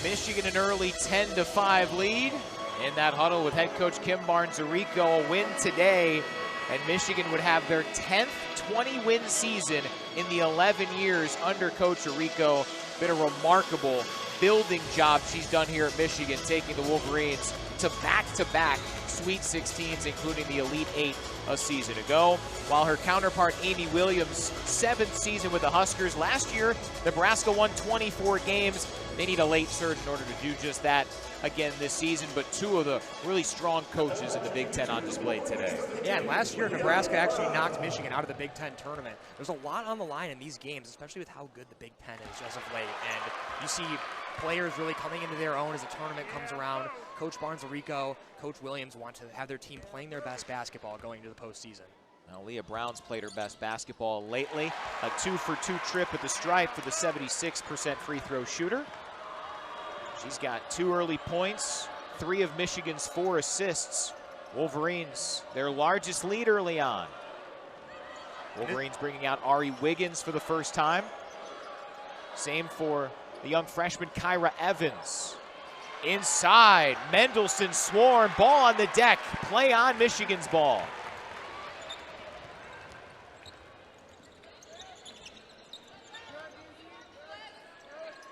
Michigan an early 10-5 lead. In that huddle with head coach Kim Barnes-Arico, a win today, and Michigan would have their 10th 20-win season in the 11 years under Coach Arico. Been a remarkable building job she's done here at Michigan, taking the Wolverines to back-to-back Sweet 16s, including the Elite Eight a season ago. While her counterpart, Amy Williams, 7th season with the Huskers. Last year, Nebraska won 24 games. They need a late surge in order to do just that again this season, but two of the really strong coaches in the Big Ten on display today. Yeah, and last year, Nebraska actually knocked Michigan out of the Big Ten tournament. There's a lot on the line in these games, especially with how good the Big Ten is as of late. And you see players really coming into their own as the tournament comes around. Coach Barnes-Arico, Coach Williams want to have their team playing their best basketball going into the postseason. Now, Leah Brown's played her best basketball lately. A 2-for-2 trip at the stripe for the 76% free throw shooter. She's got 2 early points, 3 of Michigan's 4 assists. Wolverines, their largest lead early on. Wolverines bringing out Ari Wiggins for the first time. Same for the young freshman Kyra Evans. Inside, Mendelssohn swarm, ball on the deck, play on Michigan's ball.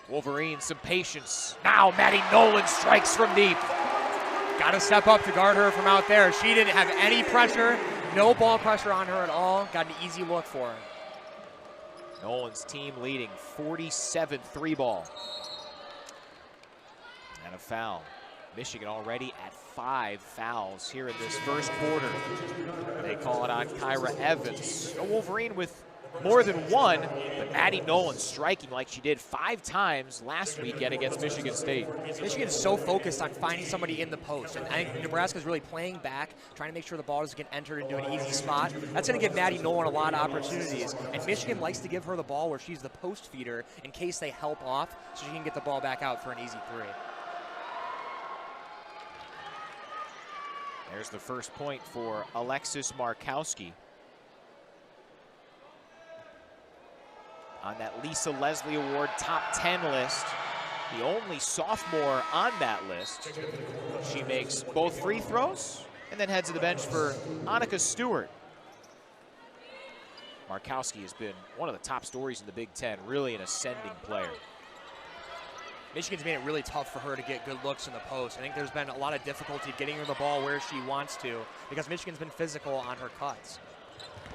Wolverines, some patience. Now Maddie Nolan strikes from deep. Got to step up to guard her from out there. She didn't have any pressure, no ball pressure on her at all. Got an easy look for her. Nolan's team leading 47 3-ball. And a foul. Michigan already at 5 fouls here in this first quarter. They call it on Kyra Evans. A Wolverine with more than one, but Maddie Nolan striking like she did 5 times last weekend against Michigan State. Michigan is so focused on finding somebody in the post, and I think Nebraska's really playing back, trying to make sure the ball doesn't get entered into an easy spot. That's going to give Maddie Nolan a lot of opportunities, and Michigan likes to give her the ball where she's the post feeder in case they help off, so she can get the ball back out for an easy 3. There's the first point for Alexis Markowski. On that Lisa Leslie Award top 10 list, the only sophomore on that list. She makes both free throws and then heads to the bench for Annika Stewart. Markowski has been one of the top stories in the Big Ten, really an ascending player. Michigan's made it really tough for her to get good looks in the post. I think there's been a lot of difficulty getting her the ball where she wants to because Michigan's been physical on her cuts.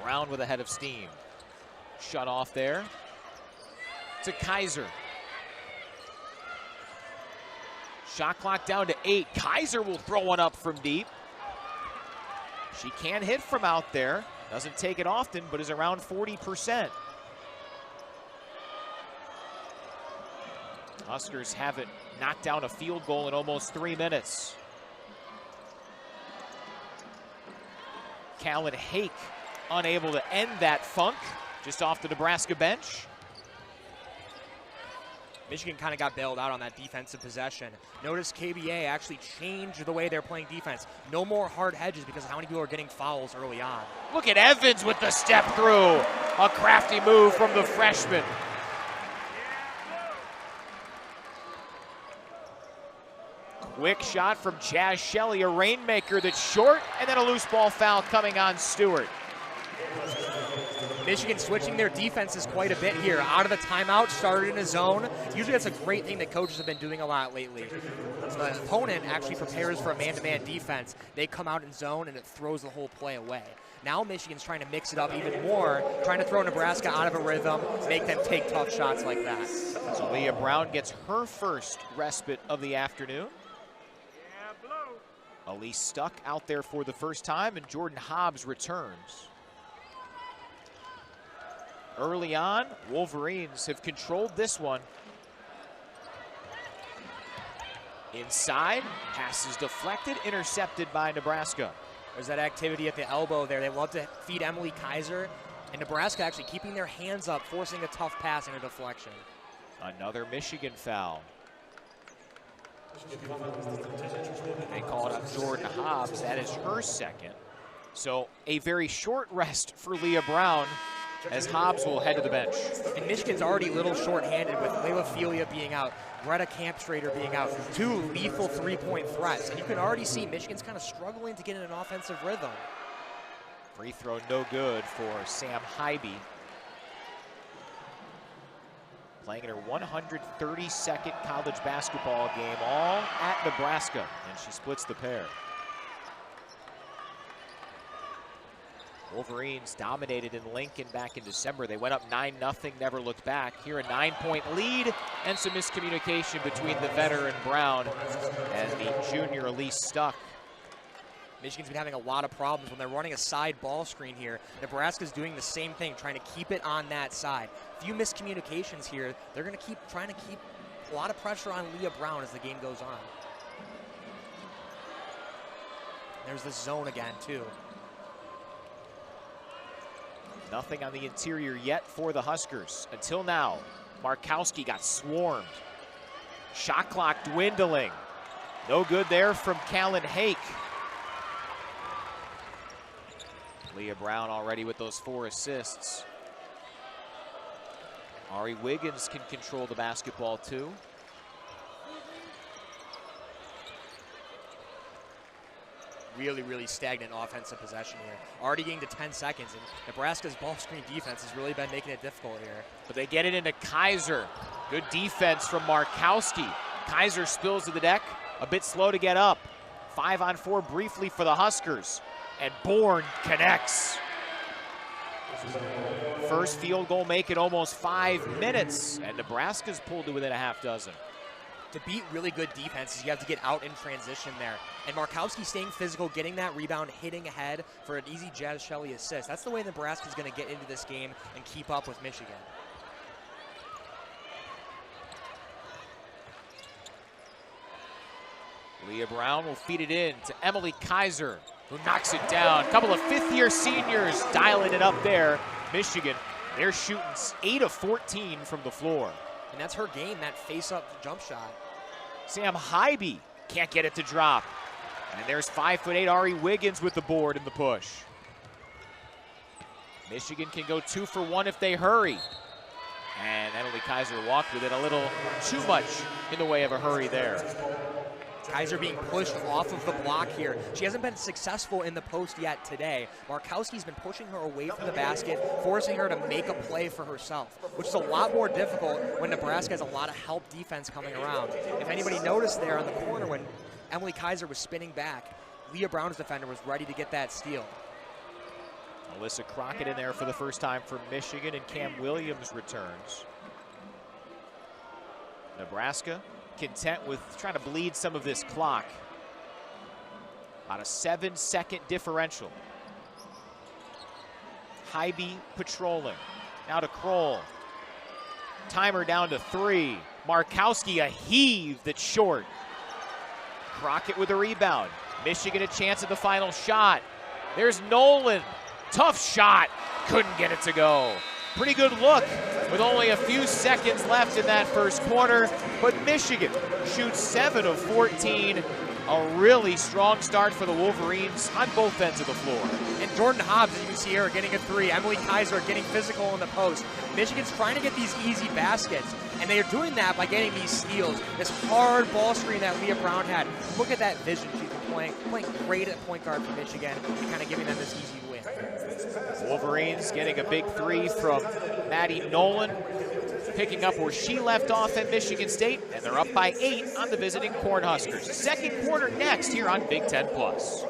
Brown with a head of steam. Shut off there to Kaiser. Shot clock down to 8. Kaiser will throw one up from deep. She can hit from out there. Doesn't take it often, but is around 40%. Huskers haven't knocked down a field goal in almost 3 minutes. Callan Hake unable to end that funk, just off the Nebraska bench. Michigan kind of got bailed out on that defensive possession. Notice KBA actually changed the way they're playing defense. No more hard hedges because of how many people are getting fouls early on. Look at Evans with the step through. A crafty move from the freshman. Quick shot from Jazz Shelley, a rainmaker that's short, and then a loose ball foul coming on Stewart. Michigan switching their defenses quite a bit here. Out of the timeout, started in a zone. Usually that's a great thing that coaches have been doing a lot lately. The opponent actually prepares for a man-to-man defense. They come out in zone and it throws the whole play away. Now Michigan's trying to mix it up even more, trying to throw Nebraska out of a rhythm, make them take tough shots like that. So Leah Brown gets her first respite of the afternoon. Elise Stuck out there for the first time, and Jordan Hobbs returns. Early on, Wolverines have controlled this one. Inside, pass is deflected, intercepted by Nebraska. There's that activity at the elbow there. They love to feed Emily Kaiser, and Nebraska actually keeping their hands up, forcing a tough pass and a deflection. Another Michigan foul. They call it on Jordan Hobbs. That is her second. So a very short rest for Leah Brown. as Hobbs will head to the bench. And Michigan's already a little short-handed with Layla Felia being out, Greta Kampstrader being out, two lethal three-point threats. And you can already see Michigan's kind of struggling to get in an offensive rhythm. Free throw no good for Sam Hybe. Playing in her 132nd college basketball game, all at Nebraska, and she splits the pair. Wolverines dominated in Lincoln back in December. They went up 9-0, never looked back. Here a 9-point lead and some miscommunication between the veteran Brown and the junior Elise Stuck. Michigan's been having a lot of problems when they're running a side ball screen here. Nebraska's doing the same thing, trying to keep it on that side. Few miscommunications here. They're going to keep trying to keep a lot of pressure on Leah Brown as the game goes on. There's the zone again, too. Nothing on the interior yet for the Huskers. Until now, Markowski got swarmed. Shot clock dwindling. No good there from Callan Hake. Leah Brown already with those 4 assists. Ari Wiggins can control the basketball too. Really stagnant offensive possession here. Already getting to 10 seconds, and Nebraska's ball screen defense has really been making it difficult here. But they get it into Kaiser. Good defense from Markowski. Kaiser spills to the deck, a bit slow to get up. 5-on-4 briefly for the Huskers, and Bourne connects. First field goal make it almost 5 minutes, and Nebraska's pulled to within a half dozen. To beat really good defenses, you have to get out in transition there. And Markowski staying physical, getting that rebound, hitting ahead for an easy Jazz Shelley assist. That's the way Nebraska's going to get into this game and keep up with Michigan. Leah Brown will feed it in to Emily Kaiser, who knocks it down. A couple of fifth-year seniors dialing it up there. Michigan, they're shooting 8 of 14 from the floor. And that's her game, that face-up jump shot. Sam Hybe can't get it to drop. And there's 5'8" Ari Wiggins with the board in the push. Michigan can go 2 for 1 if they hurry. And Emily Kaiser walked with it a little too much in the way of a hurry there. Kaiser being pushed off of the block here. She hasn't been successful in the post yet today. Markowski's been pushing her away from the basket, forcing her to make a play for herself, which is a lot more difficult when Nebraska has a lot of help defense coming around. If anybody noticed there on the corner when Emily Kaiser was spinning back, Leah Brown's defender was ready to get that steal. Alyssa Crockett in there for the first time for Michigan, and Cam Williams returns. Nebraska content with trying to bleed some of this clock. About a 7-second differential. Hybe patrolling. Now to Kroll. Timer down to 3. Markowski a heave that's short. Crockett with a rebound. Michigan a chance at the final shot. There's Nolan. Tough shot. Couldn't get it to go. Pretty good look with only a few seconds left in that first quarter, but Michigan shoots 7 of 14. A really strong start for the Wolverines on both ends of the floor. And Jordan Hobbs, as you can see here, getting a 3. Emily Kaiser getting physical in the post. Michigan's trying to get these easy baskets, and they are doing that by getting these steals. This hard ball screen that Leah Brown had. Look at that vision she's been playing great at point guard for Michigan, and kind of giving them this easy win. Wolverines getting a big 3 from Maddie Nolan, picking up where she left off at Michigan State, and they're up by 8 on the visiting Cornhuskers. Second quarter next here on Big Ten Plus.